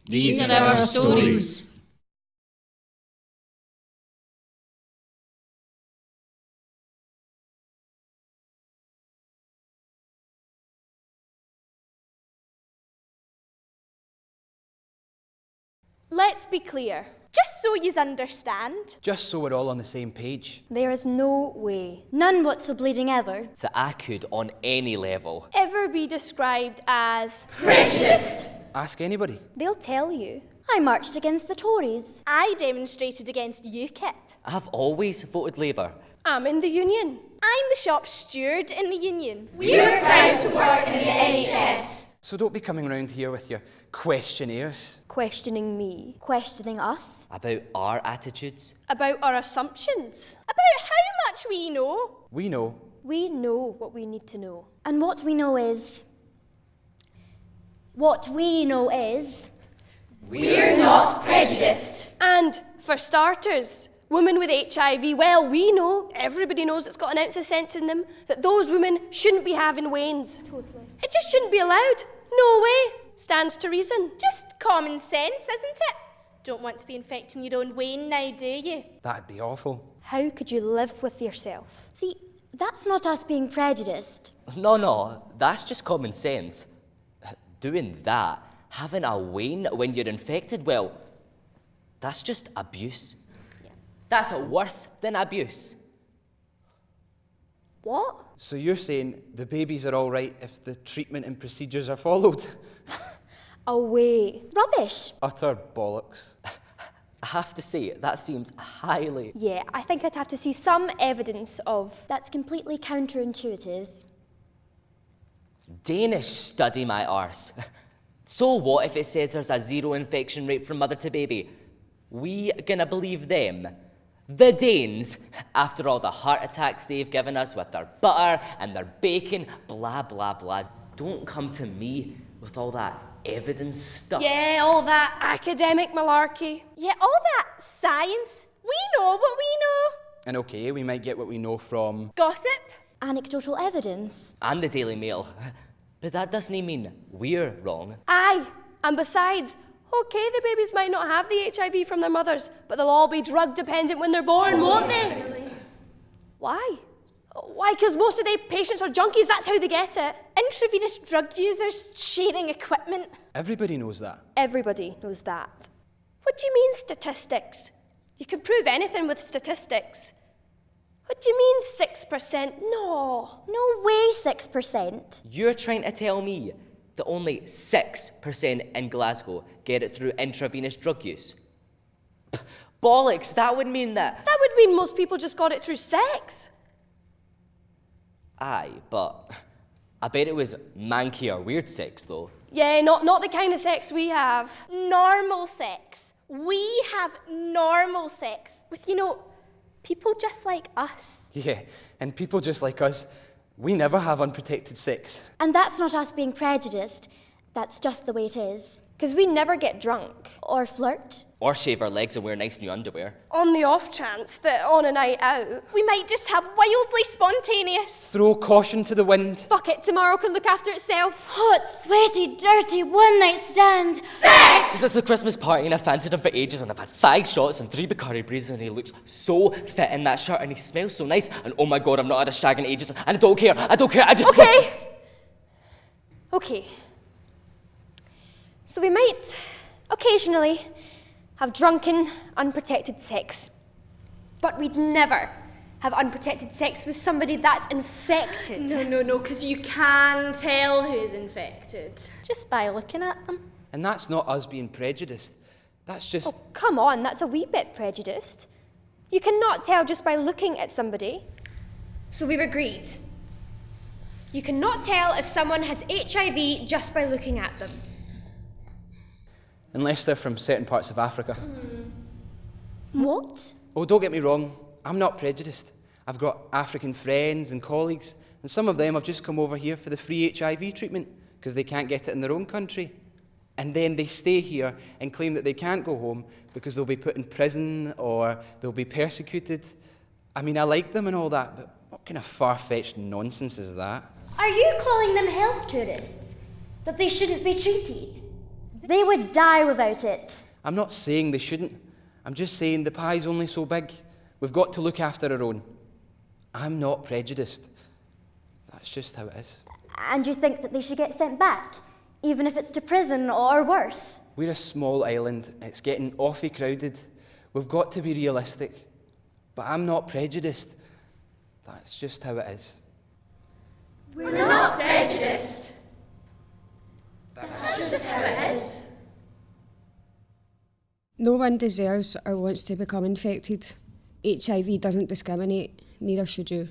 These are our stories. Let's be clear, just so yous understand. Just so we're all on the same page. There is no way, none but so bleeding ever, That I could, on any level, Ever be described as prejudiced. Ask anybody. they'll tell you. I marched against the Tories. I demonstrated against UKIP. I've always voted Labour. I'm in the union. I'm the shop steward in the union. We're proud to work in the NHS. So don't be coming round here with your questionnaires. Questioning me, questioning us. About our attitudes. About our assumptions. About how much we know. We know. We know what we need to know. And what we know is... We're not prejudiced. And for starters, women with HIV, well, we know, everybody knows it's got an ounce of sense in them, that those women shouldn't be having wains. Totally. It just shouldn't be allowed. No way. Stands to reason. Just common sense, isn't it? Don't want to be infecting your own wane now, do you? That'd be awful. How could you live with yourself? See, that's not us being prejudiced. No, that's just common sense. Doing that, having a wane when you're infected, well, that's just abuse. Yeah. That's worse than abuse. What? So you're saying the babies are all right if the treatment and procedures are followed? Away. Rubbish. Utter bollocks. I have to say, that seems highly... Yeah, I think I'd have to see some evidence of... That's completely counterintuitive. Danish study my arse. So what if it says there's a 0 infection rate from mother to baby? We gonna believe them? The Danes, after all the heart attacks they've given us with their butter and their bacon, blah, blah, blah. Don't come to me with all that evidence stuff. Yeah, all that academic malarkey. Yeah, all that science. We know what we know. And okay, we might get what we know from... Gossip. Anecdotal evidence. And the Daily Mail. But that doesn't mean we're wrong. Aye, and besides, okay, the babies might not have the HIV from their mothers, but they'll all be drug dependent when they're born, won't they? Why? Why, because most of the patients are junkies, that's how they get it. Intravenous drug users sharing equipment. Everybody knows that. Everybody knows that. What do you mean statistics? You can prove anything with statistics. What do you mean 6%? No. No way 6%. You're trying to tell me that only 6% in Glasgow get it through intravenous drug use? Bollocks, that would mean that... That would mean most people just got it through sex. Aye, but I bet it was manky or weird sex, though. Yeah, not the kind of sex we have. Normal sex. We have normal sex with, people just like us. Yeah, and people just like us, we never have unprotected sex. And that's not us being prejudiced. That's just the way it is. Because we never get drunk. Or flirt. Or shave our legs and wear nice new underwear. On the off chance that on a night out, We might just have wildly spontaneous. Throw caution to the wind. fuck it, tomorrow can look after itself. Hot, sweaty, dirty, one-night stand. This is a Christmas party and I've fancied him for ages and I've had 5 shots and 3 Bacardi breezes and he looks so fit in that shirt and he smells so nice and oh my god, I've not had a shag in ages and I don't care, I just... Okay. So we might, occasionally, have drunken, unprotected sex. But we'd never have unprotected sex with somebody that's infected. No, because you can tell who's infected. Just by looking at them. And that's not us being prejudiced. That's just... Oh, come on, that's a wee bit prejudiced. You cannot tell just by looking at somebody. So we've agreed. You cannot tell if someone has HIV just by looking at them. Unless they're from certain parts of Africa. What? Oh, don't get me wrong, I'm not prejudiced. I've got African friends and colleagues, and some of them have just come over here for the free HIV treatment because they can't get it in their own country. And then they stay here and claim that they can't go home because they'll be put in prison or they'll be persecuted. I mean, I like them and all that, but what kind of far-fetched nonsense is that? Are you calling them health tourists? That they shouldn't be treated? They would die without it. I'm not saying they shouldn't. I'm just saying the pie's only so big. We've got to look after our own. I'm not prejudiced. That's just how it is. And you think that they should get sent back, even if it's to prison or worse? We're a small island. It's getting awfully crowded. We've got to be realistic. But I'm not prejudiced. That's just how it is. We're not prejudiced. That's just how it is. No one deserves or wants to become infected. HIV doesn't discriminate, neither should you.